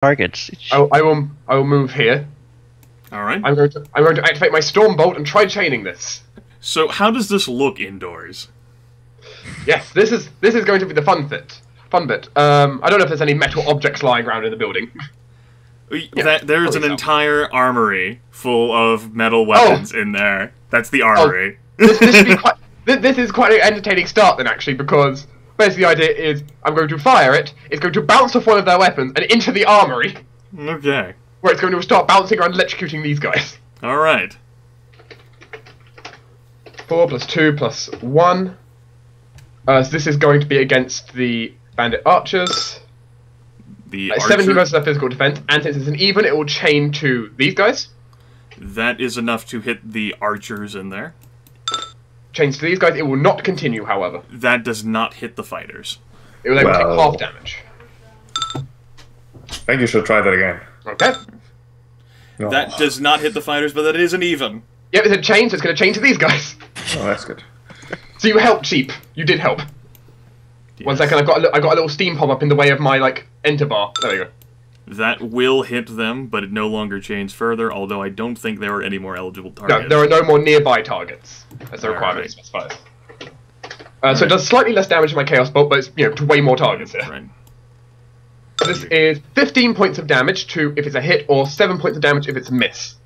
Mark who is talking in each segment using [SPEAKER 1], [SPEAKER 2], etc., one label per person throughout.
[SPEAKER 1] targets.
[SPEAKER 2] I will move here.
[SPEAKER 3] All right.
[SPEAKER 2] I'm going to activate my storm bolt and try chaining this.
[SPEAKER 3] So how does this look indoors?
[SPEAKER 2] Yes, this is going to be the fun bit. I don't know if there's any metal objects lying around in the building.
[SPEAKER 3] There's an entire armory full of metal weapons in there. That's the armory.
[SPEAKER 2] This is quite an entertaining start then, actually, because basically the idea is I'm going to fire it, it's going to bounce off one of their weapons and into the armory.
[SPEAKER 3] Okay.
[SPEAKER 2] Where it's going to start bouncing around electrocuting these guys.
[SPEAKER 3] Alright.
[SPEAKER 2] 4 plus 2 plus 1. So this is going to be against the bandit archers.
[SPEAKER 3] The
[SPEAKER 2] 17 versus their physical defense, and since it's an even, it will chain to these guys.
[SPEAKER 3] That is enough to hit the archers in there.
[SPEAKER 2] Chains to these guys, it will not continue, however.
[SPEAKER 3] That does not hit the fighters.
[SPEAKER 2] It will take half damage.
[SPEAKER 4] I think you should try that again.
[SPEAKER 2] Okay.
[SPEAKER 4] No.
[SPEAKER 3] That does not hit the fighters, but that is an even.
[SPEAKER 2] Yep, it's a chain, so it's going to chain to these guys.
[SPEAKER 4] Oh, that's good.
[SPEAKER 2] So you helped, Sheep. You did help. Yes. 1 second, I got a little steam pop up in the way of my, enter bar. There you go.
[SPEAKER 3] That will hit them, but it no longer chains further, although I don't think there are any more eligible targets.
[SPEAKER 2] No, there are no more nearby targets, as the requirement specifies. So it does slightly less damage to my Chaos Bolt, but it's, to way more targets here.
[SPEAKER 3] Right.
[SPEAKER 2] This is 15 points of damage to if it's a hit, or 7 points of damage if it's a miss.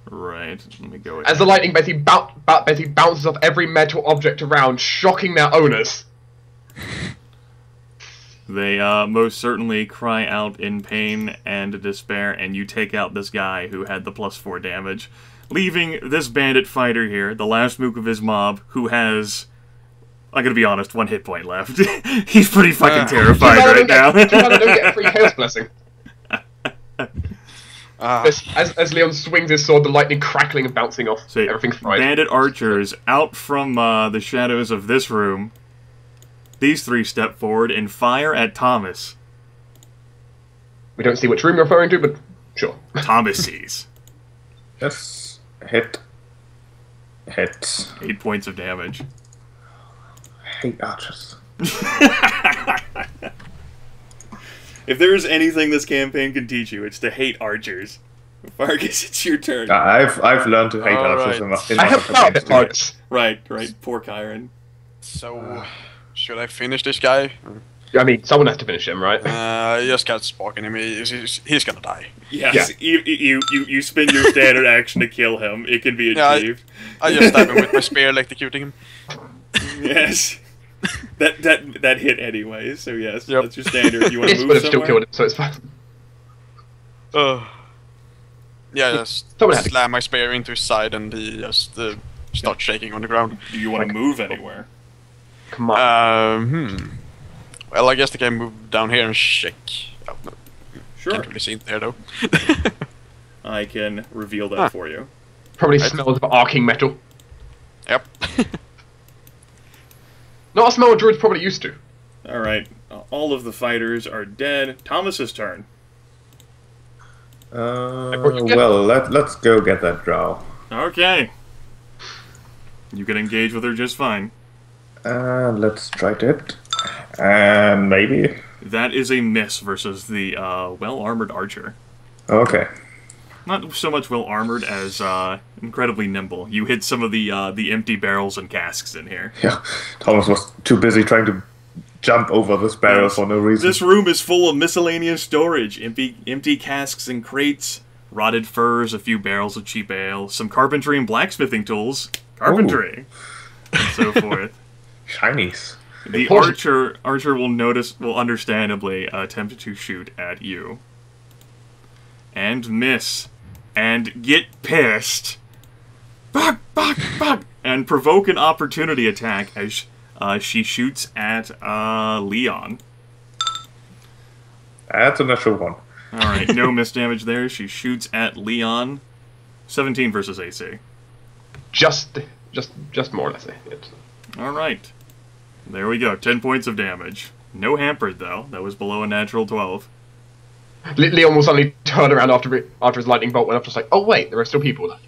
[SPEAKER 3] Right, let me go.
[SPEAKER 2] As the lightning basically bounces off every metal object around, shocking their owners.
[SPEAKER 3] They most certainly cry out in pain and despair, and you take out this guy who had the +4 damage, leaving this bandit fighter here, the last mook of his mob, who has, I'm gonna be honest, 1 hit point left. He's pretty fucking terrified right now.
[SPEAKER 2] Too bad I don't get a free Chaos Blessing. As Leon swings his sword, the lightning crackling and bouncing off.
[SPEAKER 3] So,
[SPEAKER 2] everything's fried.
[SPEAKER 3] Bandit archers out from the shadows of this room. These 3 step forward and fire at Thomas.
[SPEAKER 2] We don't see which room you're referring to, but sure.
[SPEAKER 3] Thomas sees.
[SPEAKER 4] Yes. Hit.
[SPEAKER 3] 8 points of damage.
[SPEAKER 4] I hate archers.
[SPEAKER 3] If there is anything this campaign can teach you, it's to hate archers. Fargus, it's your turn.
[SPEAKER 4] I've learned to hate archers in
[SPEAKER 2] I helped out a bit, Fargus.
[SPEAKER 3] Right. Poor Kyron.
[SPEAKER 5] So, should I finish this guy?
[SPEAKER 2] I mean, someone has to finish him, right?
[SPEAKER 5] I just got sparking him. He's gonna die.
[SPEAKER 3] Yes, yeah. You spin your standard action to kill him. It can be achieved.
[SPEAKER 5] I just stab him with my spear, electrocuting him.
[SPEAKER 3] Yes. That hit anyway, so yes, that's your standard. You want to move somewhere?
[SPEAKER 2] Still killed him, so it's fine.
[SPEAKER 5] Yeah, just slam my spear into his side and he just starts shaking on the ground.
[SPEAKER 3] Do you want to move anywhere?
[SPEAKER 2] Come on.
[SPEAKER 5] Well, I guess I can move down here and shake. Oh, no.
[SPEAKER 3] Sure.
[SPEAKER 5] Can't really see it there, though.
[SPEAKER 3] I can reveal that for you.
[SPEAKER 2] Probably smells of arcing metal.
[SPEAKER 5] Yep.
[SPEAKER 2] Not a smell a druid's probably used to.
[SPEAKER 3] Alright, all of the fighters are dead. Thomas's turn.
[SPEAKER 4] Well, let's go get that drow.
[SPEAKER 3] Okay. You can engage with her just fine.
[SPEAKER 4] Let's try it. And maybe.
[SPEAKER 3] That is a miss versus the well-armored archer.
[SPEAKER 4] Okay.
[SPEAKER 3] Not so much well-armored as incredibly nimble. You hit some of the empty barrels and casks in here.
[SPEAKER 4] Yeah, Thomas was too busy trying to jump over this barrel for no reason.
[SPEAKER 3] This room is full of miscellaneous storage. Empty casks and crates, rotted furs, a few barrels of cheap ale, some carpentry and blacksmithing tools. Carpentry! Ooh. And so forth.
[SPEAKER 4] Shinies.
[SPEAKER 3] The archer will understandably attempt to shoot at you. And miss. And get pissed. Bug! And provoke an opportunity attack as she shoots at Leon.
[SPEAKER 4] That's a natural 1.
[SPEAKER 3] Alright, no miss damage there. She shoots at Leon. 17 versus AC.
[SPEAKER 2] Just more or less.
[SPEAKER 3] Alright. There we go. 10 points of damage. No hampered, though. That was below a natural 12.
[SPEAKER 2] Leon will suddenly turn around after his lightning bolt went off, just like, oh wait, there are still people left.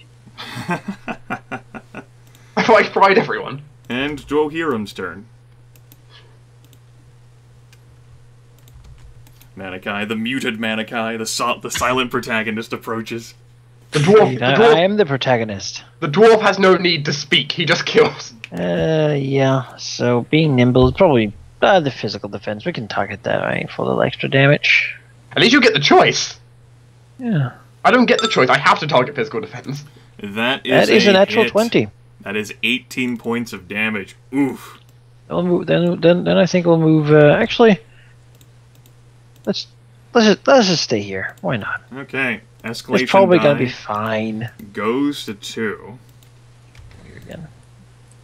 [SPEAKER 2] I thought I fried everyone.
[SPEAKER 3] And Dwohurim's turn. Manaki, the muted Manaki, the silent protagonist approaches.
[SPEAKER 2] The dwarf,
[SPEAKER 1] I am the protagonist.
[SPEAKER 2] The dwarf has no need to speak, he just kills.
[SPEAKER 1] Yeah, so being nimble is probably the physical defense. We can target that, right, for a little extra damage.
[SPEAKER 2] At least you get the choice.
[SPEAKER 1] Yeah.
[SPEAKER 2] I don't get the choice, I have to target physical defense.
[SPEAKER 3] That is
[SPEAKER 1] a natural
[SPEAKER 3] hit.
[SPEAKER 1] 20.
[SPEAKER 3] That is 18 points of damage. Oof.
[SPEAKER 1] We'll move, then I think we'll move, actually, let's just stay here. Why not?
[SPEAKER 3] Okay. Escalation
[SPEAKER 1] It's probably
[SPEAKER 3] die
[SPEAKER 1] gonna be fine.
[SPEAKER 3] goes to 2.
[SPEAKER 1] Again.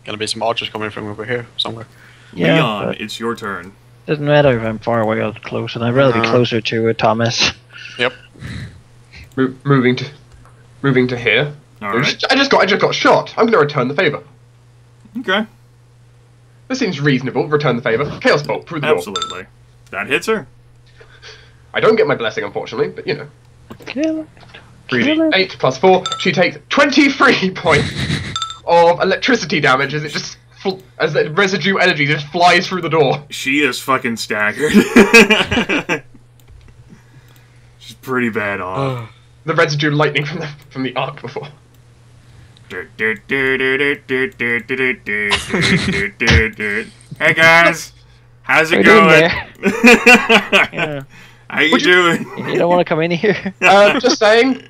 [SPEAKER 5] Gonna be some archers coming from over here somewhere.
[SPEAKER 1] Yeah,
[SPEAKER 3] Leon,
[SPEAKER 1] but
[SPEAKER 3] it's your turn.
[SPEAKER 1] doesn't matter if I'm far away or close, and I'd rather be closer to Thomas.
[SPEAKER 5] Yep.
[SPEAKER 2] Moving to here.
[SPEAKER 3] Alright.
[SPEAKER 2] I just got shot. I'm gonna return the favor.
[SPEAKER 3] Okay.
[SPEAKER 2] This seems reasonable. Return the favor. Chaos bolt through the door.
[SPEAKER 3] Absolutely. That hits her.
[SPEAKER 2] I don't get my blessing, unfortunately, but you know.
[SPEAKER 1] Kill it. Kill it.
[SPEAKER 2] 8 plus 4. She takes 23 points of electricity damage as it just as the residue energy just flies through the door.
[SPEAKER 3] She is fucking staggered. She's pretty bad off.
[SPEAKER 2] The residue lightning from the arc before.
[SPEAKER 3] Hey guys, how's it
[SPEAKER 1] We're
[SPEAKER 3] going?
[SPEAKER 1] doing there. Yeah.
[SPEAKER 3] How you doing?
[SPEAKER 1] You don't want to come in here?
[SPEAKER 2] Just saying.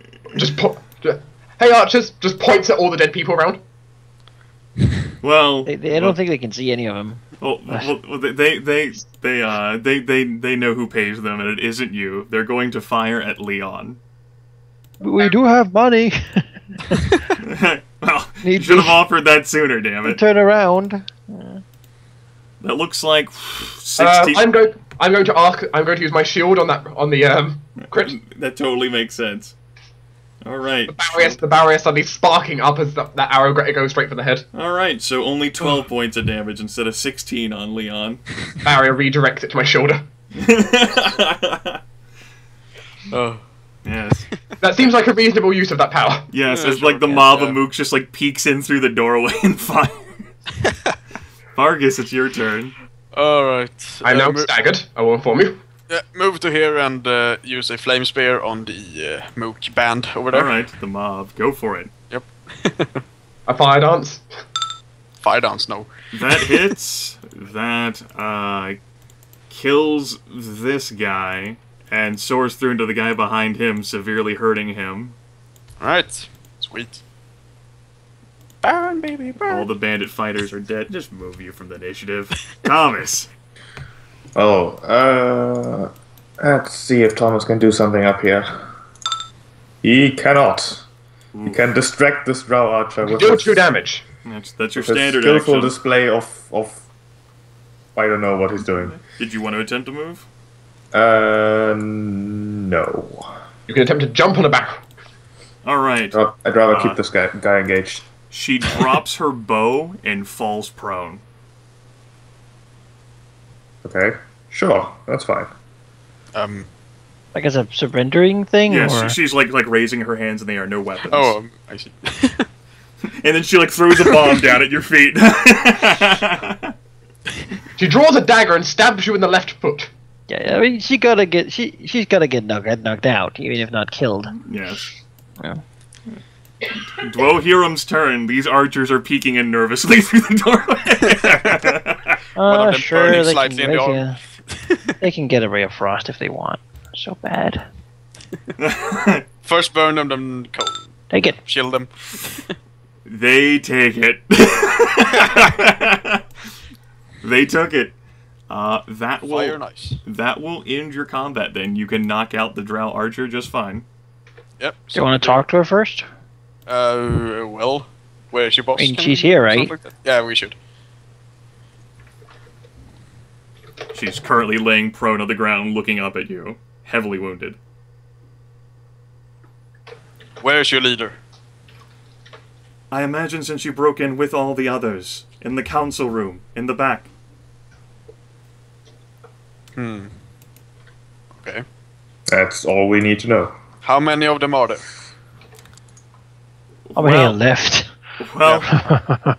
[SPEAKER 2] Hey archers, just points at all the dead people around.
[SPEAKER 3] Well,
[SPEAKER 1] I don't think they can see any of them.
[SPEAKER 3] well, they know who pays them, and it isn't you. They're going to fire at Leon.
[SPEAKER 1] We do have money.
[SPEAKER 3] Well, you should have offered that sooner, damn it.
[SPEAKER 1] Turn around.
[SPEAKER 3] That looks like 60.
[SPEAKER 2] I'm going to use my shield on the crit.
[SPEAKER 3] That totally makes sense. All right.
[SPEAKER 2] The barrier suddenly sparking up as that arrow goes straight for the head.
[SPEAKER 3] All right. So only 12 points of damage instead of 16 on Leon.
[SPEAKER 2] Barrier redirects it to my shoulder.
[SPEAKER 5] Oh.
[SPEAKER 3] Yes.
[SPEAKER 2] That seems like a reasonable use of that power.
[SPEAKER 3] Yes.
[SPEAKER 5] Yeah,
[SPEAKER 3] It's
[SPEAKER 5] sure,
[SPEAKER 3] like the
[SPEAKER 5] yeah,
[SPEAKER 3] mob of
[SPEAKER 5] yeah.
[SPEAKER 3] mooks just like peeks in through the doorway and fires. Fargus, it's your turn.
[SPEAKER 5] Alright.
[SPEAKER 2] I'm now staggered, I will inform you.
[SPEAKER 5] Yeah, move to here and use a flame spear on the mook band over there.
[SPEAKER 3] All right, the mob, go for it.
[SPEAKER 5] Yep.
[SPEAKER 2] A fire dance.
[SPEAKER 5] Fire dance, no.
[SPEAKER 3] That hits. That kills this guy and soars through into the guy behind him, severely hurting him.
[SPEAKER 5] Alright. Sweet. Burn, baby, burn.
[SPEAKER 3] All the bandit fighters are dead. Just move you from the initiative. Thomas.
[SPEAKER 4] Oh, let's see if Thomas can do something up here. He cannot. He can distract this drow archer with
[SPEAKER 2] Deal 2 damage.
[SPEAKER 3] That's your
[SPEAKER 4] his
[SPEAKER 3] standard
[SPEAKER 4] skillful
[SPEAKER 3] action.
[SPEAKER 4] display of I don't know what he's doing.
[SPEAKER 3] Did you want to attempt to move?
[SPEAKER 4] No.
[SPEAKER 2] You can attempt to jump on a barrel.
[SPEAKER 3] All right.
[SPEAKER 4] I'd rather keep this guy engaged.
[SPEAKER 3] She drops her bow and falls prone.
[SPEAKER 4] Okay, sure, that's fine.
[SPEAKER 1] Like as a surrendering thing?
[SPEAKER 3] Yes,
[SPEAKER 1] or?
[SPEAKER 3] she's like raising her hands and they are no weapons.
[SPEAKER 5] Oh, I see.
[SPEAKER 3] And then she like throws a bomb down at your feet.
[SPEAKER 2] She draws a dagger and stabs you in the left foot.
[SPEAKER 1] Yeah, I mean, she's gotta get knocked out, even if not killed.
[SPEAKER 3] Yes.
[SPEAKER 1] Yeah.
[SPEAKER 3] Dwohurim's turn. These archers are peeking in nervously through the doorway.
[SPEAKER 5] One of them
[SPEAKER 1] Sure,
[SPEAKER 5] burning
[SPEAKER 1] they
[SPEAKER 5] slightly in the arm.
[SPEAKER 1] they can get a ray of frost if they want. So bad.
[SPEAKER 5] First burn them, then
[SPEAKER 1] Take it.
[SPEAKER 5] shield them.
[SPEAKER 3] They take it. They took it. That
[SPEAKER 5] Fire nice.
[SPEAKER 3] That will end your combat. Then you can knock out the drow archer just fine.
[SPEAKER 5] Yep.
[SPEAKER 1] Do you want to talk to her first?
[SPEAKER 5] Well, where is your boss?
[SPEAKER 1] I mean,
[SPEAKER 5] Can
[SPEAKER 1] she's
[SPEAKER 5] we-
[SPEAKER 1] here, right?
[SPEAKER 5] something like that? Yeah, we should.
[SPEAKER 3] She's currently laying prone on the ground, looking up at you, heavily wounded.
[SPEAKER 5] Where is your leader?
[SPEAKER 3] I imagine since you broke in with all the others, in the council room, in the back.
[SPEAKER 5] Okay.
[SPEAKER 4] That's all we need to know.
[SPEAKER 5] How many of them are there?
[SPEAKER 1] How many
[SPEAKER 3] Well-
[SPEAKER 1] are left?
[SPEAKER 3] Well,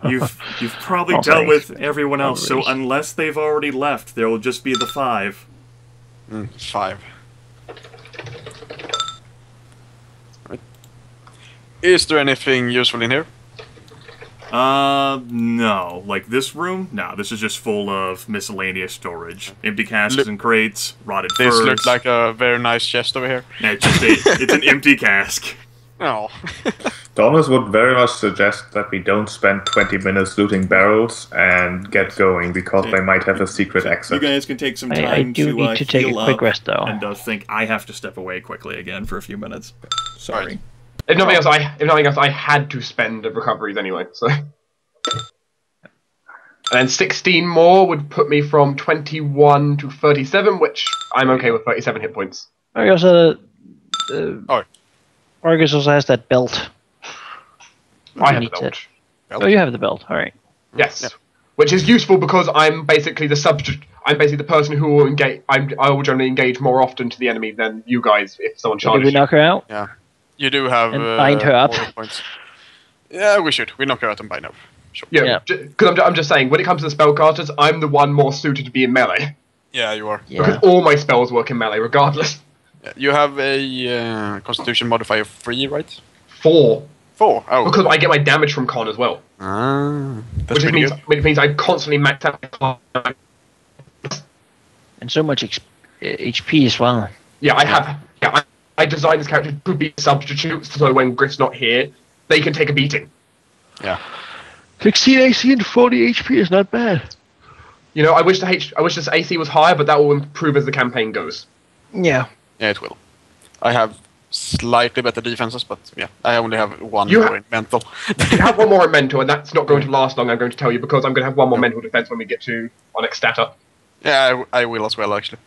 [SPEAKER 3] you've probably
[SPEAKER 1] Oh,
[SPEAKER 3] dealt
[SPEAKER 1] thanks.
[SPEAKER 3] with everyone else, so unless they've already left, there will just be the 5.
[SPEAKER 5] 5. Is there anything useful in here?
[SPEAKER 3] No. Like this room? No, this is just full of miscellaneous storage. Empty casks and crates, rotted furs.
[SPEAKER 5] This looks like a very nice chest over here.
[SPEAKER 3] Yeah, it's an empty cask.
[SPEAKER 5] Oh.
[SPEAKER 4] Thomas would very much suggest that we don't spend 20 minutes looting barrels and get going, because they might have a secret exit.
[SPEAKER 3] You guys can take some time
[SPEAKER 1] I do need to take a
[SPEAKER 3] heal
[SPEAKER 1] quick
[SPEAKER 3] up
[SPEAKER 1] rest, though.
[SPEAKER 3] And think I have to step away quickly again for a few minutes. Sorry.
[SPEAKER 5] Right.
[SPEAKER 2] If nothing else, I had to spend the recoveries anyway, so. And then 16 more would put me from 21 to 37, which I'm okay with 37 hit points.
[SPEAKER 1] Fargus also has that belt.
[SPEAKER 2] I have the belt.
[SPEAKER 1] Oh, you have the belt. All right.
[SPEAKER 2] Yes, which is useful because I'm basically the I'm basically the person who will engage. I will generally engage more often to the enemy than you guys if someone charges.
[SPEAKER 1] Did we knock her out?
[SPEAKER 5] Yeah. You do have
[SPEAKER 1] And bind her up.
[SPEAKER 5] points. Yeah, we should. We knock her out and bind her up. Sure.
[SPEAKER 2] Yeah, because I'm just saying, when it comes to the spellcasters, I'm the one more suited to be in melee.
[SPEAKER 5] Yeah, you are.
[SPEAKER 1] Yeah.
[SPEAKER 2] Because all my spells work in melee, regardless.
[SPEAKER 5] Yeah, you have a Constitution modifier 3, right?
[SPEAKER 2] 4.
[SPEAKER 5] 4. Oh.
[SPEAKER 2] Because I get my damage from con as well.
[SPEAKER 5] That's
[SPEAKER 2] Which means I constantly max out con.
[SPEAKER 1] And so much HP as well.
[SPEAKER 2] Yeah, I have. Yeah, I designed this character to be substitutes, so when Gryph's not here, they can take a beating.
[SPEAKER 5] Yeah.
[SPEAKER 1] 16 AC and 40 HP is not bad.
[SPEAKER 2] You know, I wish this AC was higher, but that will improve as the campaign goes.
[SPEAKER 1] Yeah.
[SPEAKER 5] Yeah, it will. I have slightly better defenses, but yeah, I only have one more in mental.
[SPEAKER 2] You have one more in mental, and that's not going to last long, I'm going to tell you, because I'm going to have one more mental defense when we get to our next stata.
[SPEAKER 5] Yeah, I will as well, actually.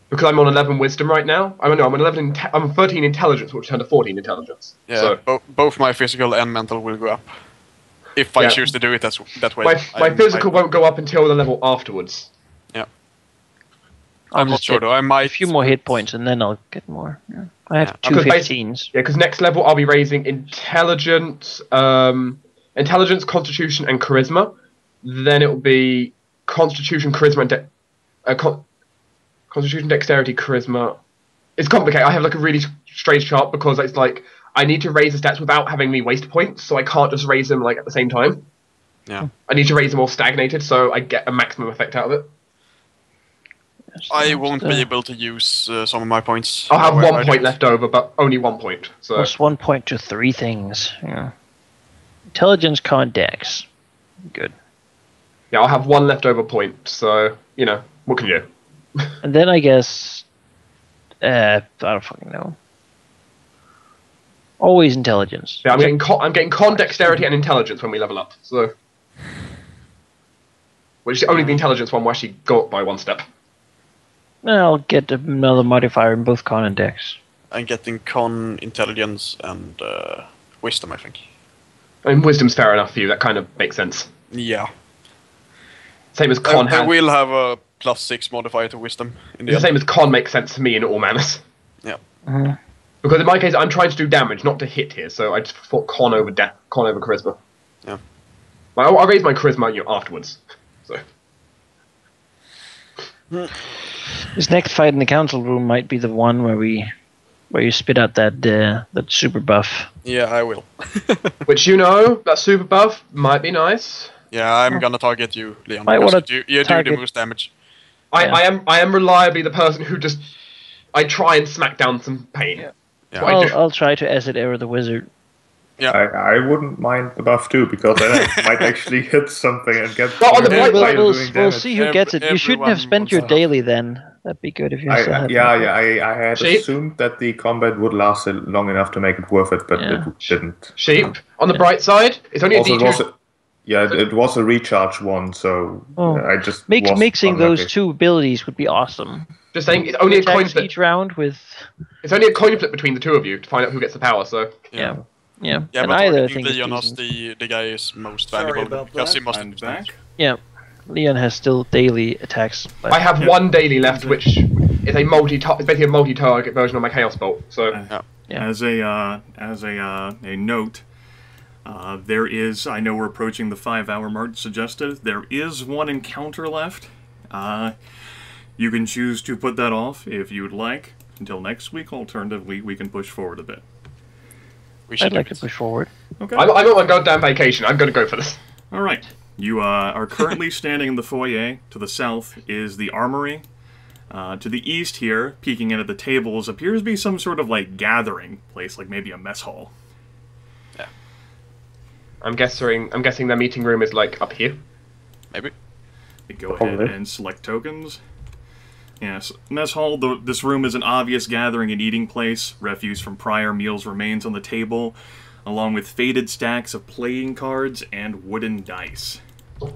[SPEAKER 2] Because I'm on 11 wisdom right now. I'm on I'm 13 intelligence, which turned to 14 intelligence.
[SPEAKER 5] Yeah,
[SPEAKER 2] so,
[SPEAKER 5] both my physical and mental will go up. If I choose to do it that way.
[SPEAKER 2] My physical won't go up until the level afterwards.
[SPEAKER 5] Yeah. I'm not sure though. I might
[SPEAKER 1] a few more hit points and then I'll get more. Yeah. I have two 15s.
[SPEAKER 2] Yeah, because next level I'll be raising intelligence, constitution, and charisma. Then it will be constitution, charisma, and constitution, dexterity, charisma. It's complicated. I have like a really strange chart because it's like I need to raise the stats without having me waste points, so I can't just raise them like at the same time.
[SPEAKER 5] Yeah.
[SPEAKER 2] I need to raise them all stagnated, so I get a maximum effect out of it.
[SPEAKER 5] I won't be able to use some of my points.
[SPEAKER 2] I'll have 1 point left over, but only 1 point. So.
[SPEAKER 1] Plus 1 point to 3 things. Yeah. Intelligence, con, dex. Good.
[SPEAKER 2] Yeah, I'll have 1 leftover point, so, you know, what can you do?
[SPEAKER 1] And then I guess... I don't fucking know. Always intelligence.
[SPEAKER 2] Yeah, I'm getting con, dexterity, and intelligence when we level up, so... Which is only the intelligence one will actually go up by 1 step.
[SPEAKER 1] I'll get another modifier in both con and dex.
[SPEAKER 5] I'm getting con, intelligence, and wisdom, I think.
[SPEAKER 2] I mean, wisdom's fair enough for you, that kind of makes sense.
[SPEAKER 5] Yeah.
[SPEAKER 2] Same as con
[SPEAKER 5] I will have a +6 modifier to wisdom. In the
[SPEAKER 2] same as con makes sense to me in all manners.
[SPEAKER 5] Yeah.
[SPEAKER 1] Mm-hmm.
[SPEAKER 2] Because in my case, I'm trying to do damage, not to hit here, so I just thought con over charisma.
[SPEAKER 5] Yeah.
[SPEAKER 2] I'll raise my charisma afterwards. So.
[SPEAKER 1] This next fight in the council room might be the one where you spit out that super buff.
[SPEAKER 5] Yeah, I will.
[SPEAKER 2] Which that super buff might be nice.
[SPEAKER 5] Yeah, I'm gonna target you, Leon. You do the most damage.
[SPEAKER 2] I am reliably the person who just I try and smack down some pain.
[SPEAKER 5] Yeah.
[SPEAKER 1] I'll try to acid arrow the wizard.
[SPEAKER 5] Yeah.
[SPEAKER 4] I wouldn't mind the buff too, because then I might actually hit something and get...
[SPEAKER 2] Well, on the bright side,
[SPEAKER 1] we'll see who gets it. You shouldn't have spent your daily then. That'd be good if you still had
[SPEAKER 4] I had assumed that the combat would last long enough to make it worth it, but it didn't.
[SPEAKER 2] Sheep, on the bright side, it's only a D2.
[SPEAKER 4] It was a recharge one, so I just
[SPEAKER 1] mixing those two abilities would be awesome.
[SPEAKER 2] Just saying, it's only a coin flip
[SPEAKER 1] each round with.
[SPEAKER 2] It's only a coin flip between the two of you to find out who gets the power. So
[SPEAKER 1] yeah.
[SPEAKER 5] Yeah,
[SPEAKER 1] and
[SPEAKER 5] but
[SPEAKER 1] either
[SPEAKER 5] I
[SPEAKER 1] think
[SPEAKER 5] Leon as the guy is most valuable because he must
[SPEAKER 3] back.
[SPEAKER 1] Yeah, Leon has still daily attacks.
[SPEAKER 2] I have 1 daily left, which is it's basically a multi-target version of my Chaos Bolt. So
[SPEAKER 3] as a note. There is, I know we're approaching the 5-hour mark suggested, there is 1 encounter left. You can choose to put that off if you would like until next week. Alternatively, we can push forward a bit.
[SPEAKER 1] I'd like to push forward.
[SPEAKER 3] Okay.
[SPEAKER 2] I'm on my goddamn vacation. I'm going to go for this.
[SPEAKER 3] All right. You are currently standing in the foyer. To the south is the armory. To the east here, peeking in at the tables, appears to be some sort of, like, gathering place, like maybe a mess hall.
[SPEAKER 5] Yeah.
[SPEAKER 2] I'm guessing their meeting room is, like, up here.
[SPEAKER 5] Maybe.
[SPEAKER 3] Go ahead and select tokens. Yes, mess hall. This room is an obvious gathering and eating place. Refuse from prior meals remains on the table, along with faded stacks of playing cards and wooden dice.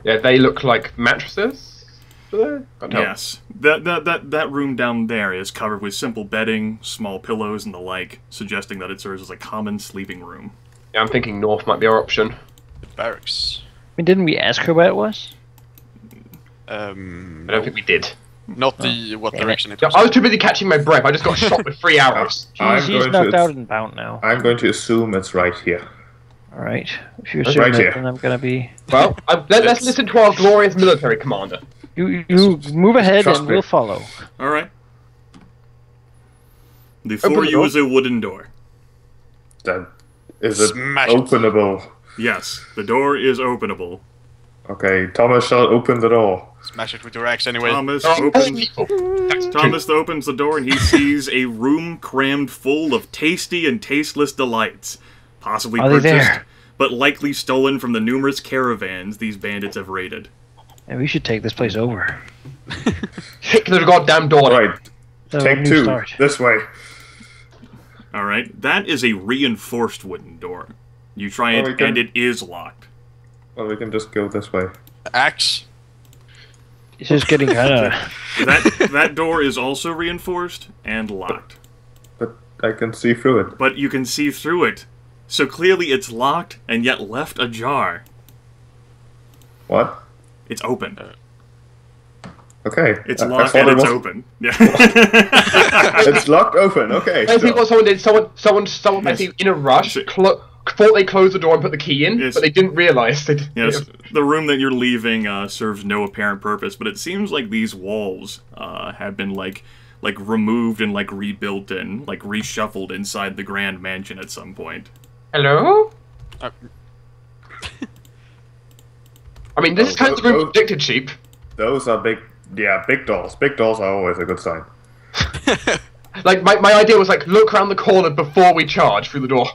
[SPEAKER 2] Yeah, they look like mattresses. Do they?
[SPEAKER 3] Yes, that room down there is covered with simple bedding, small pillows, and the like, suggesting that it serves as a common sleeping room.
[SPEAKER 2] Yeah, I'm thinking north might be our option.
[SPEAKER 5] The barracks.
[SPEAKER 1] I mean, didn't we ask her where it was?
[SPEAKER 2] I don't think we did.
[SPEAKER 5] Not what direction it was.
[SPEAKER 2] I was too busy catching my breath. I just got shot with 3 arrows.
[SPEAKER 1] She's knocked out and bound now.
[SPEAKER 4] I'm going to assume it's right here.
[SPEAKER 1] Alright. If you assume
[SPEAKER 4] right
[SPEAKER 1] it,
[SPEAKER 4] here.
[SPEAKER 1] then I'm gonna be...
[SPEAKER 2] Well, let's listen to our glorious military commander.
[SPEAKER 1] You move ahead
[SPEAKER 4] Trust
[SPEAKER 1] and
[SPEAKER 4] me.
[SPEAKER 1] we'll follow.
[SPEAKER 3] Alright. Before you is a wooden door.
[SPEAKER 4] Then is it
[SPEAKER 5] Smash it.
[SPEAKER 4] openable?
[SPEAKER 3] Yes, the door is openable.
[SPEAKER 4] Okay, Thomas shall open the door.
[SPEAKER 5] Smash it with your axe anyway.
[SPEAKER 3] Thomas
[SPEAKER 2] Oh,
[SPEAKER 3] opens
[SPEAKER 2] That's
[SPEAKER 3] Thomas opens the door and he sees a room crammed full of tasty and tasteless delights, possibly
[SPEAKER 1] Are they
[SPEAKER 3] purchased,
[SPEAKER 1] there?
[SPEAKER 3] but likely stolen from the numerous caravans these bandits have raided.
[SPEAKER 1] And we should take this place over.
[SPEAKER 2] Kick the goddamn door.
[SPEAKER 4] Right,
[SPEAKER 1] So,
[SPEAKER 4] take
[SPEAKER 1] new
[SPEAKER 4] 2.
[SPEAKER 1] start.
[SPEAKER 4] This way.
[SPEAKER 3] Alright, that is a reinforced wooden door. You try
[SPEAKER 4] Oh,
[SPEAKER 3] it
[SPEAKER 4] we can-
[SPEAKER 3] and it is locked.
[SPEAKER 4] Well, we can just go this way.
[SPEAKER 5] Axe.
[SPEAKER 1] It's just getting kind of...
[SPEAKER 3] That door is also reinforced and locked.
[SPEAKER 4] But I can see through it.
[SPEAKER 3] But you can see through it. So clearly it's locked and yet left ajar.
[SPEAKER 4] What?
[SPEAKER 3] It's open.
[SPEAKER 4] Okay.
[SPEAKER 3] It's
[SPEAKER 4] I
[SPEAKER 3] locked
[SPEAKER 4] thought
[SPEAKER 3] and
[SPEAKER 4] it
[SPEAKER 3] it's
[SPEAKER 4] was-
[SPEAKER 3] open. Yeah.
[SPEAKER 4] It's locked open. Okay.
[SPEAKER 2] I think
[SPEAKER 4] sure.
[SPEAKER 2] what someone did, someone
[SPEAKER 3] Yes.
[SPEAKER 2] in a rush, thought they closed the door and put the key in,
[SPEAKER 3] Yes.
[SPEAKER 2] but they didn't realise.
[SPEAKER 3] Yes, the room that you're leaving serves no apparent purpose, but it seems like these walls have been like removed and like rebuilt and like reshuffled inside the Grand Mansion at some point.
[SPEAKER 2] Hello?
[SPEAKER 5] Uh,
[SPEAKER 2] I mean, this is kind of the room
[SPEAKER 4] oh.
[SPEAKER 2] predicted sheep.
[SPEAKER 4] Those are big. Yeah, big doors. Big doors are always a good sign.
[SPEAKER 2] Like, my idea was, like, look around the corner before we charge through the door.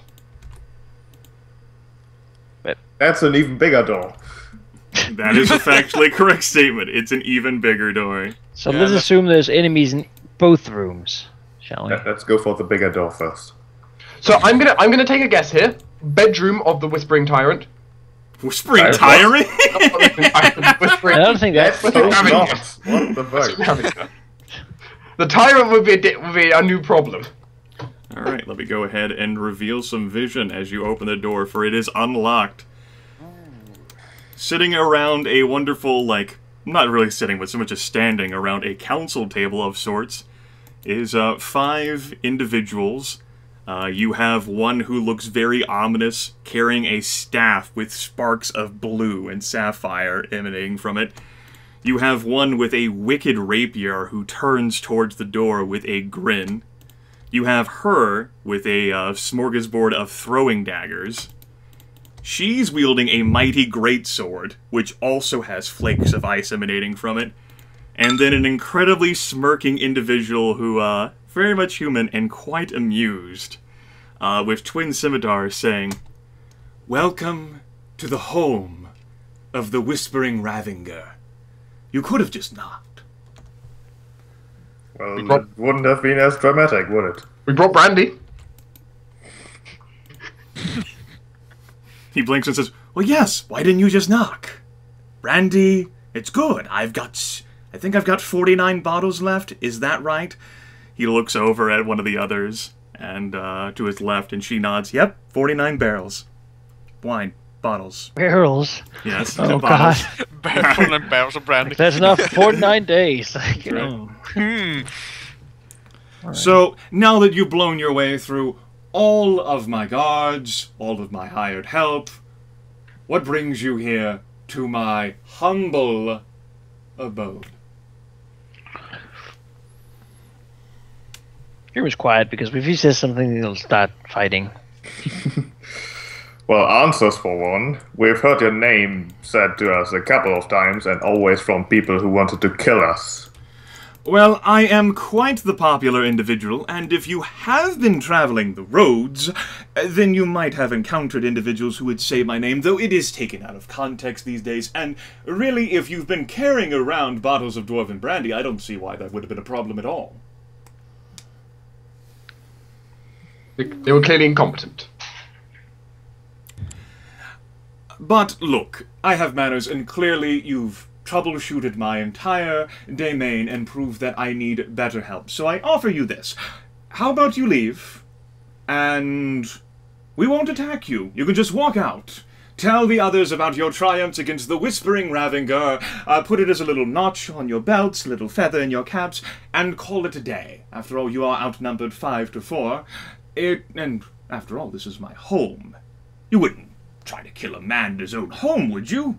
[SPEAKER 4] That's an even bigger door.
[SPEAKER 3] That is a factually correct statement. It's an even bigger door.
[SPEAKER 1] So
[SPEAKER 5] Yeah,
[SPEAKER 1] let's
[SPEAKER 5] that-
[SPEAKER 1] assume there's enemies in both rooms, shall we?
[SPEAKER 4] Let's go for the bigger door first.
[SPEAKER 2] So I'm gonna take a guess here. Bedroom of the Whispering Tyrant.
[SPEAKER 3] Whispering
[SPEAKER 4] What?
[SPEAKER 3] tyrant?
[SPEAKER 2] Whispering.
[SPEAKER 1] I don't think that's...
[SPEAKER 2] What's it having
[SPEAKER 4] not.
[SPEAKER 2] here?
[SPEAKER 4] What the
[SPEAKER 2] What's it
[SPEAKER 4] fuck?
[SPEAKER 2] having here? The Tyrant would be a new problem.
[SPEAKER 3] Alright, let me go ahead and reveal some vision as you open the door, for it is unlocked. Sitting around a wonderful, like, not really sitting, but so much as standing around a council table of sorts, is 5 individuals. You have one who looks very ominous, carrying a staff with sparks of blue and sapphire emanating from it. You have one with a wicked rapier who turns towards the door with a grin. You have her with a smorgasbord of throwing daggers. She's wielding a mighty greatsword, which also has flakes of ice emanating from it. And then an incredibly smirking individual who, very much human and quite amused, with twin scimitars saying, "Welcome to the home of the Whispering Ravinger. You could have just knocked."
[SPEAKER 4] Well, it wouldn't have been as dramatic, would it?
[SPEAKER 2] We brought brandy.
[SPEAKER 3] He blinks and says, "Well, yes, why didn't you just knock? Brandy, it's good. I think I've got 49 bottles left. Is that right?" He looks over at one of the others, and to his left, and she nods, "Yep, 49 barrels. Wine, bottles."
[SPEAKER 1] Barrels?
[SPEAKER 3] Yes,
[SPEAKER 1] Oh,
[SPEAKER 3] bottles.
[SPEAKER 1] God.
[SPEAKER 5] 49 barrels of brandy.
[SPEAKER 1] That's enough for 49 days. Like, you
[SPEAKER 3] Right.
[SPEAKER 1] know.
[SPEAKER 3] So, now that you've blown your way through all of my guards, all of my hired help, what brings you here to my humble abode?
[SPEAKER 1] He was quiet because if he says something, he'll start fighting.
[SPEAKER 4] Well, answers for one. We've heard your name said to us a couple of times, and always from people who wanted to kill us.
[SPEAKER 3] Well, I am quite the popular individual, and if you have been traveling the roads, then you might have encountered individuals who would say my name, though it is taken out of context these days, and really, if you've been carrying around bottles of dwarven brandy, I don't see why that would have been a problem at all.
[SPEAKER 2] They were clearly incompetent.
[SPEAKER 3] But look, I have manners, and clearly you've troubleshooted my entire domain and proved that I need better help. So I offer you this. How about you leave, and we won't attack you. You can just walk out. Tell the others about your triumphs against the Whispering Ravenger, put it as a little notch on your belts, a little feather in your caps, and call it a day. After all, you are outnumbered 5 to 4. And after all, this is my home. You wouldn't try to kill a man in his own home, would you?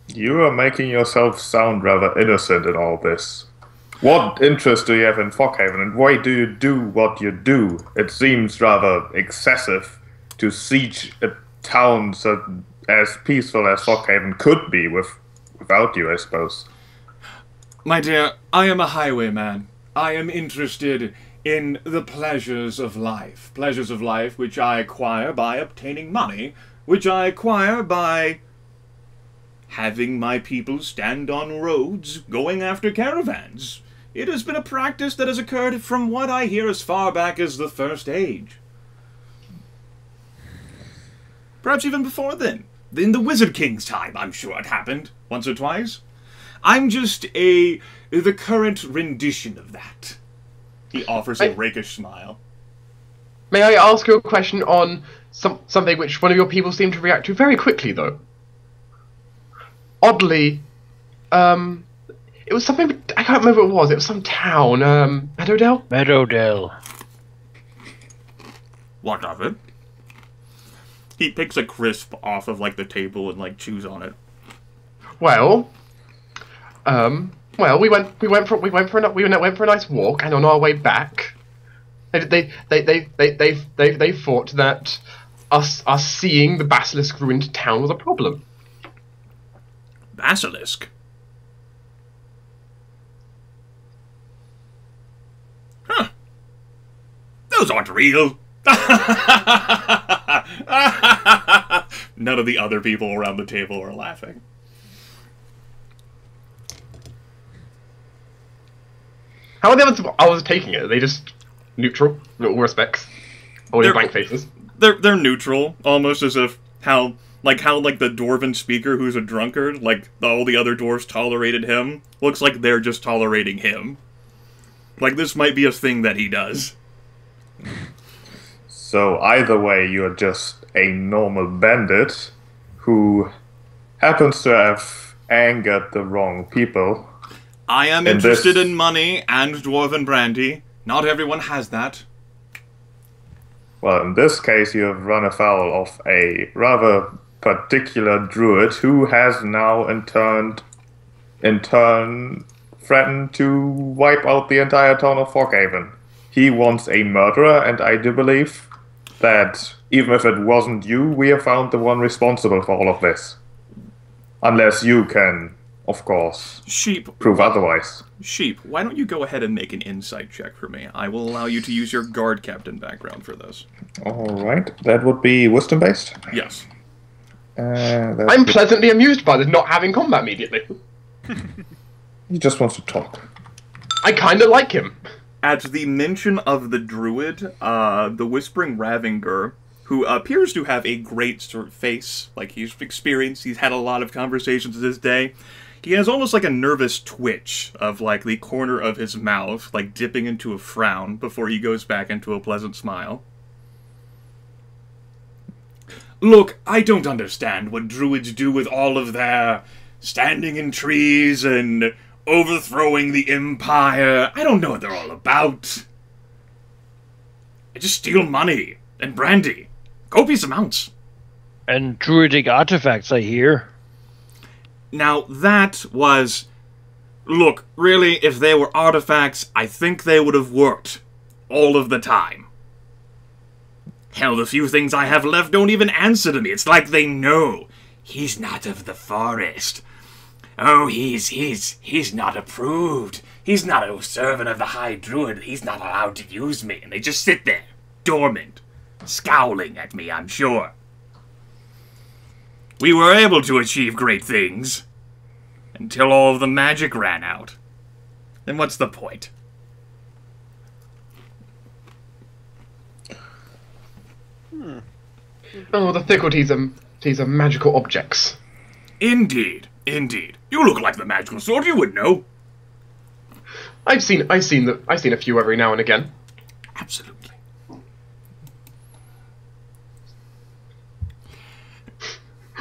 [SPEAKER 4] You are making yourself sound rather innocent in all this. What interest do you have in Foghaven, and why do you do what you do? It seems rather excessive to siege a town so as peaceful as Foghaven could be without you, I suppose.
[SPEAKER 3] My dear, I am a highwayman. I am interested in the pleasures of life. Pleasures of life which I acquire by obtaining money, which I acquire by having my people stand on roads going after caravans. It has been a practice that has occurred from what I hear as far back as the First Age. Perhaps even before then. In the Wizard King's time, I'm sure it happened once or twice. I'm just the current rendition of that. He offers a rakish smile.
[SPEAKER 2] May I ask you a question on something which one of your people seemed to react to very quickly, though? Oddly, it was something, I can't remember what it was. It was some town, Meadowdale?
[SPEAKER 1] Meadowdale.
[SPEAKER 3] What of it? He picks a crisp off of, like, the table and, like, chews on it.
[SPEAKER 2] Well, we went for a nice walk, and on our way back, they thought that us seeing the basilisk ruined town was a problem.
[SPEAKER 3] Basilisk? Huh. Those aren't real. None of the other people around the table are laughing.
[SPEAKER 2] How are the others? I was taking it. Are they just neutral in all respects? Or they're blank faces?
[SPEAKER 3] They're neutral, almost as if how the dwarven speaker who's a drunkard, like all the other dwarves tolerated him, looks like they're just tolerating him. Like this might be a thing that he does.
[SPEAKER 4] So either way, you're just a normal bandit who happens to have angered the wrong people.
[SPEAKER 3] I am interested in money and dwarven brandy. Not everyone has that.
[SPEAKER 4] Well, in this case, you have run afoul of a rather particular druid who has now in turn threatened to wipe out the entire town of Foghaven. He wants a murderer, and I do believe that even if it wasn't you, we have found the one responsible for all of this. Unless you can, of course, prove otherwise.
[SPEAKER 3] Sheep, why don't you go ahead and make an insight check for me? I will allow you to use your guard captain background for this.
[SPEAKER 4] Alright, that would be wisdom-based?
[SPEAKER 3] Yes.
[SPEAKER 2] I'm pleasantly amused by this not having combat immediately.
[SPEAKER 4] He just wants to talk.
[SPEAKER 2] I kind of like him.
[SPEAKER 3] At the mention of the Druid, the Whispering Ravenger, who appears to have a great sort of face, like he's experienced, he's had a lot of conversations this day, he has almost like a nervous twitch of like the corner of his mouth, like dipping into a frown before he goes back into a pleasant smile. Look, I don't understand what druids do with all of their standing in trees and overthrowing the empire. I don't know what they're all about. They just steal money and brandy. Copious amounts.
[SPEAKER 1] And druidic artifacts, I hear.
[SPEAKER 3] Now, that was Look, really, if they were artifacts, I think they would have worked. All of the time. Hell, the few things I have left don't even answer to me. It's like they know. He's not of the forest. Oh, he's not approved. He's not a servant of the High Druid. He's not allowed to use me. And they just sit there, dormant, scowling at me, I'm sure. We were able to achieve great things. Until all of the magic ran out. Then what's the point?
[SPEAKER 2] Oh, the difficulties of magical objects.
[SPEAKER 3] Indeed, indeed. You look like the magical sort, you would know.
[SPEAKER 2] I've seen a few every now and again.
[SPEAKER 3] Absolutely.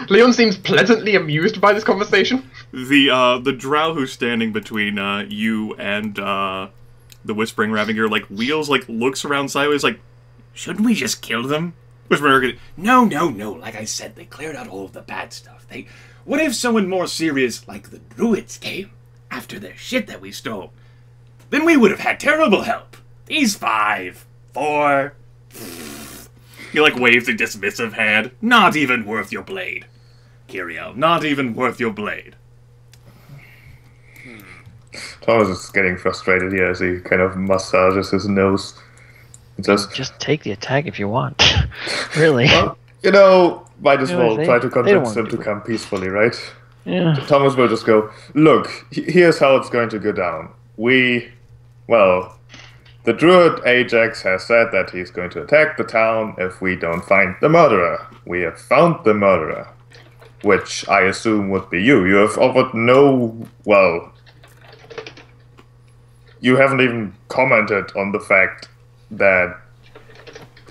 [SPEAKER 2] Leon seems pleasantly amused by this conversation.
[SPEAKER 3] The drow who's standing between you and the Whispering Ravenger, like, wheels, like, looks around sideways, like, shouldn't we just kill them? Whispering Ravenger, no, like I said, they cleared out all of the bad stuff. What if someone more serious, like the Druids, came after their shit that we stole? Then we would have had terrible help. These 5, 4... He, like, waves a dismissive hand. Not even worth your blade. Kiriel, not even worth your blade.
[SPEAKER 4] Thomas is getting frustrated here as he kind of massages his nose. He says,
[SPEAKER 1] just take the attack if you want. Really?
[SPEAKER 4] Well, you know, might as well try to
[SPEAKER 1] they
[SPEAKER 4] convince
[SPEAKER 1] don't
[SPEAKER 4] them to come peacefully, right?
[SPEAKER 1] Yeah.
[SPEAKER 4] Thomas will just go, look, here's how it's going to go down. The Druid Ajax has said that he's going to attack the town if we don't find the murderer. We have found the murderer, which I assume would be you. You have offered you haven't even commented on the fact that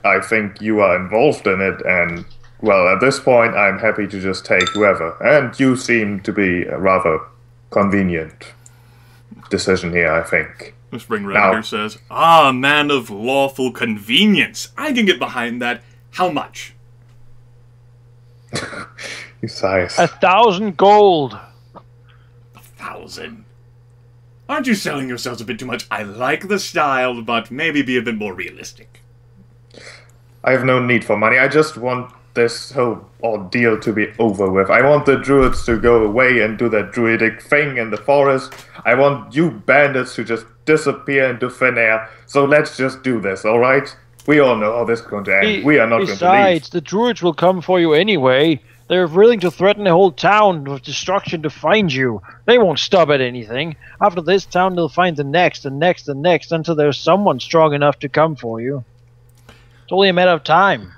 [SPEAKER 4] I think you are involved in it, and, well, at this point, I'm happy to just take whoever. And you seem to be a rather convenient decision here, I think.
[SPEAKER 3] The Spring Ravenger says, "Ah, man of lawful convenience. I can get behind that. How much?"
[SPEAKER 4] He sighs.
[SPEAKER 1] 1,000 gold.
[SPEAKER 3] 1,000? Aren't you selling yourselves a bit too much? I like the style, but maybe be a bit more realistic.
[SPEAKER 4] I have no need for money. I just want this whole ordeal to be over with. I want the Druids to go away and do their druidic thing in the forest. I want you bandits to just disappear into thin air. So let's just do this, alright? We all know how this is going to end. We are not going to leave.
[SPEAKER 1] Besides, the Druids will come for you anyway. They're willing to threaten the whole town with destruction to find you. They won't stop at anything. After this town, they'll find the next, and next, and next, until there's someone strong enough to come for you. It's only a matter of time.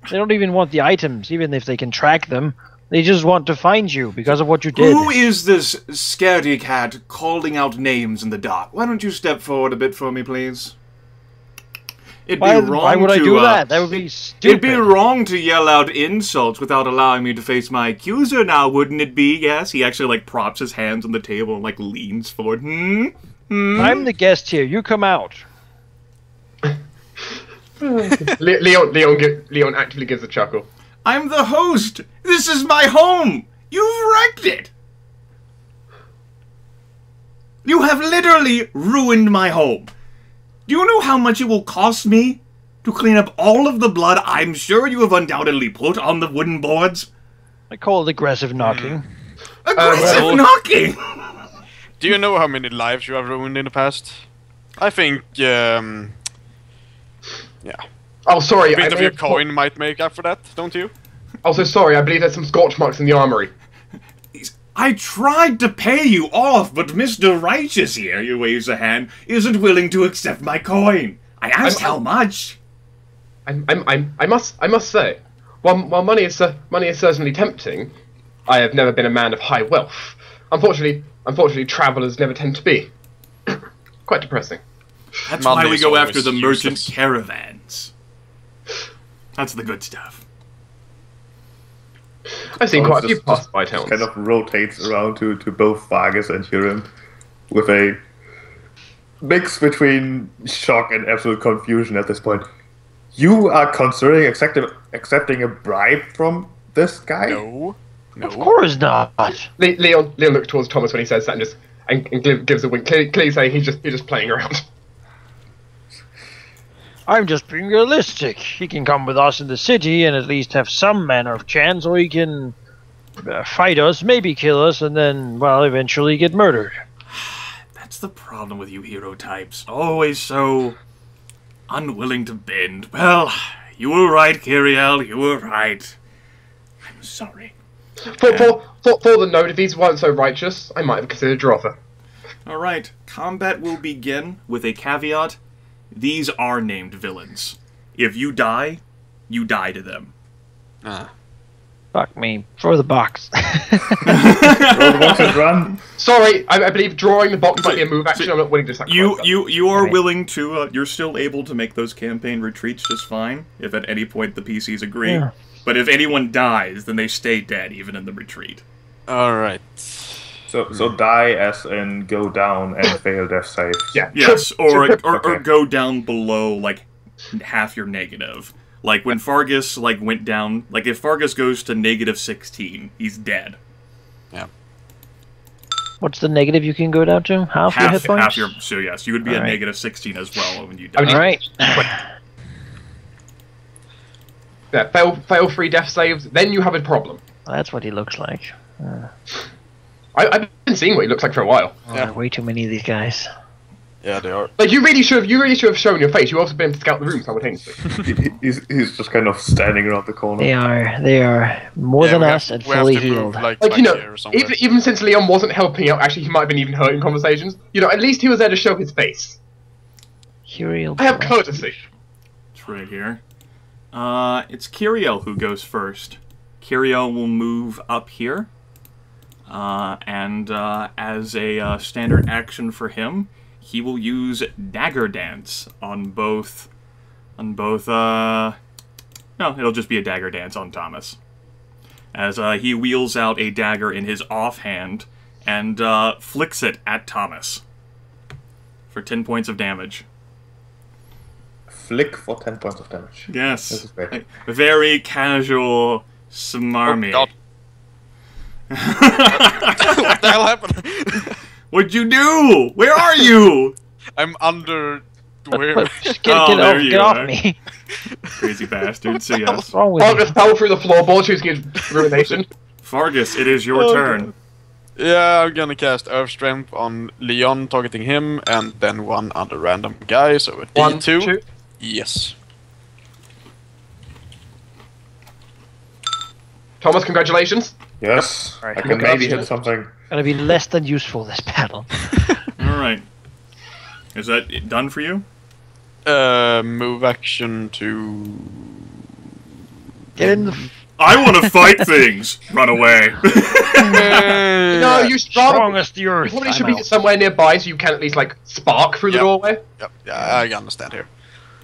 [SPEAKER 1] They don't even want the items, even if they can track them. They just want to find you because of what you did.
[SPEAKER 3] Who is this scaredy cat calling out names in the dark? Why don't you step forward a bit for me, please?
[SPEAKER 1] Why would I do that? That would be stupid.
[SPEAKER 3] It'd be wrong to yell out insults without allowing me to face my accuser now, wouldn't it be? Yes? He actually, like, props his hands on the table and, like, leans forward.
[SPEAKER 1] I'm the guest here. You come out.
[SPEAKER 2] Leon actively gives a chuckle.
[SPEAKER 3] I'm the host! This is my home! You've wrecked it! You have literally ruined my home. Do you know how much it will cost me to clean up all of the blood I'm sure you have undoubtedly put on the wooden boards?
[SPEAKER 1] I call it aggressive knocking.
[SPEAKER 3] Aggressive knocking?
[SPEAKER 5] Do you know how many lives you have ruined in the past? I think, yeah.
[SPEAKER 2] Oh, sorry.
[SPEAKER 5] A bit of your coin might make up for that, don't you?
[SPEAKER 2] Also, sorry, I believe there's some scorch marks in the armory.
[SPEAKER 3] I tried to pay you off, but Mr. Righteous here, he waves a hand, isn't willing to accept my coin. I asked how much.
[SPEAKER 2] I must say, while money is certainly tempting, I have never been a man of high wealth. Unfortunately, travelers never tend to be. Quite depressing.
[SPEAKER 3] That's why we go after the merchant caravans. That's the good stuff.
[SPEAKER 2] I've seen quite a few pass-by towns.
[SPEAKER 4] Kind of rotates around to both Fargus and Dwohurim with a mix between shock and absolute confusion at this point. You are considering accepting a bribe from this guy?
[SPEAKER 5] No.
[SPEAKER 1] Of course not.
[SPEAKER 2] Leon looks towards Thomas when he says that, and gives a wink. Clearly saying he's just playing around.
[SPEAKER 1] I'm just being realistic. He can come with us in the city and at least have some manner of chance, or he can fight us, maybe kill us, and then, well, eventually get murdered.
[SPEAKER 3] That's the problem with you hero types. Always so unwilling to bend. Well, you were right, Kyriel. You were right. I'm sorry.
[SPEAKER 2] For the note, if these weren't so righteous, I might have considered your offer.
[SPEAKER 3] Alright, combat will begin with a caveat. These are named villains. If you die to them.
[SPEAKER 1] Fuck me. Throw the box.
[SPEAKER 4] Throw the box and run.
[SPEAKER 2] Sorry, I believe drawing the box might be a move action. I'm not willing to sacrifice
[SPEAKER 3] You are willing to, you're still able to make those campaign retreats just fine, if at any point the PCs agree.
[SPEAKER 1] Yeah.
[SPEAKER 3] But if anyone dies, then they stay dead, even in the retreat.
[SPEAKER 5] Alright.
[SPEAKER 4] So die as in go down and fail death save.
[SPEAKER 2] Yeah.
[SPEAKER 3] Yes, or
[SPEAKER 4] Okay.
[SPEAKER 3] go down below, like, half your negative. Like, when Fargus, like, went down... Like, if Fargus goes to -16, he's dead.
[SPEAKER 5] Yeah.
[SPEAKER 1] What's the negative you can go down to? Half your hit points?
[SPEAKER 3] Half your... So, yes, you would be at
[SPEAKER 1] Alright.
[SPEAKER 3] -16 as well when you die.
[SPEAKER 1] Alright.
[SPEAKER 2] Yeah, fail 3 death saves, then you have a problem.
[SPEAKER 1] That's what he looks like.
[SPEAKER 2] I've been seeing what he looks like for a while.
[SPEAKER 1] Oh, there are way too many of these guys.
[SPEAKER 5] Yeah, they are.
[SPEAKER 2] Like, you really should have shown your face. You've also been able to scout the room simultaneously.
[SPEAKER 4] He's just kind of standing around the corner.
[SPEAKER 1] They are more than us and fully healed.
[SPEAKER 5] Like
[SPEAKER 2] Like, you know,
[SPEAKER 5] here or somewhere.
[SPEAKER 2] even since Leon wasn't helping out, actually he might have been even hurt in conversations. You know, at least he was there to show his face.
[SPEAKER 1] Curiel.
[SPEAKER 2] I have courtesy.
[SPEAKER 3] It's right here. It's Kyriel who goes first. Kyriel will move up here. And as a standard action for him, he will use Dagger Dance on both... No, it'll just be a Dagger Dance on Thomas. As he wheels out a dagger in his offhand and flicks it at Thomas. For 10 points of damage.
[SPEAKER 4] Flick for 10 points of damage.
[SPEAKER 3] Yes.
[SPEAKER 4] This is great.
[SPEAKER 3] Like, very casual, smarmy.
[SPEAKER 5] Oh, what the hell happened?
[SPEAKER 3] What'd you do? Where are you?
[SPEAKER 5] I'm under... Where?
[SPEAKER 1] Just
[SPEAKER 3] Oh, there you
[SPEAKER 1] get off
[SPEAKER 3] are.
[SPEAKER 1] me.
[SPEAKER 3] Crazy bastard. So yes.
[SPEAKER 1] What's wrong with
[SPEAKER 2] I'll
[SPEAKER 1] you?
[SPEAKER 2] just fell through the floorboard choosing his ruination.
[SPEAKER 3] Fargus, it is your turn.
[SPEAKER 5] Yeah, I'm gonna cast Earth Strength on Leon, targeting him, and then one other random guy, so a D2.
[SPEAKER 2] 1, 2.
[SPEAKER 5] Yes.
[SPEAKER 2] Thomas, congratulations.
[SPEAKER 4] Yes,
[SPEAKER 1] Alright,
[SPEAKER 4] I can
[SPEAKER 1] okay.
[SPEAKER 4] maybe hit something.
[SPEAKER 1] Gonna be less than useful this battle.
[SPEAKER 3] Alright. Is that done for you?
[SPEAKER 5] Move action to...
[SPEAKER 1] Get in the
[SPEAKER 3] I want to fight things! Run away.
[SPEAKER 2] No, you should rather...
[SPEAKER 1] strongest the
[SPEAKER 2] You
[SPEAKER 1] earth.
[SPEAKER 2] probably
[SPEAKER 1] I'm
[SPEAKER 2] should be
[SPEAKER 1] out.
[SPEAKER 2] somewhere nearby so you can at least, like, spark through the
[SPEAKER 5] Yeah.
[SPEAKER 2] doorway.
[SPEAKER 5] Yep, yeah, I understand here.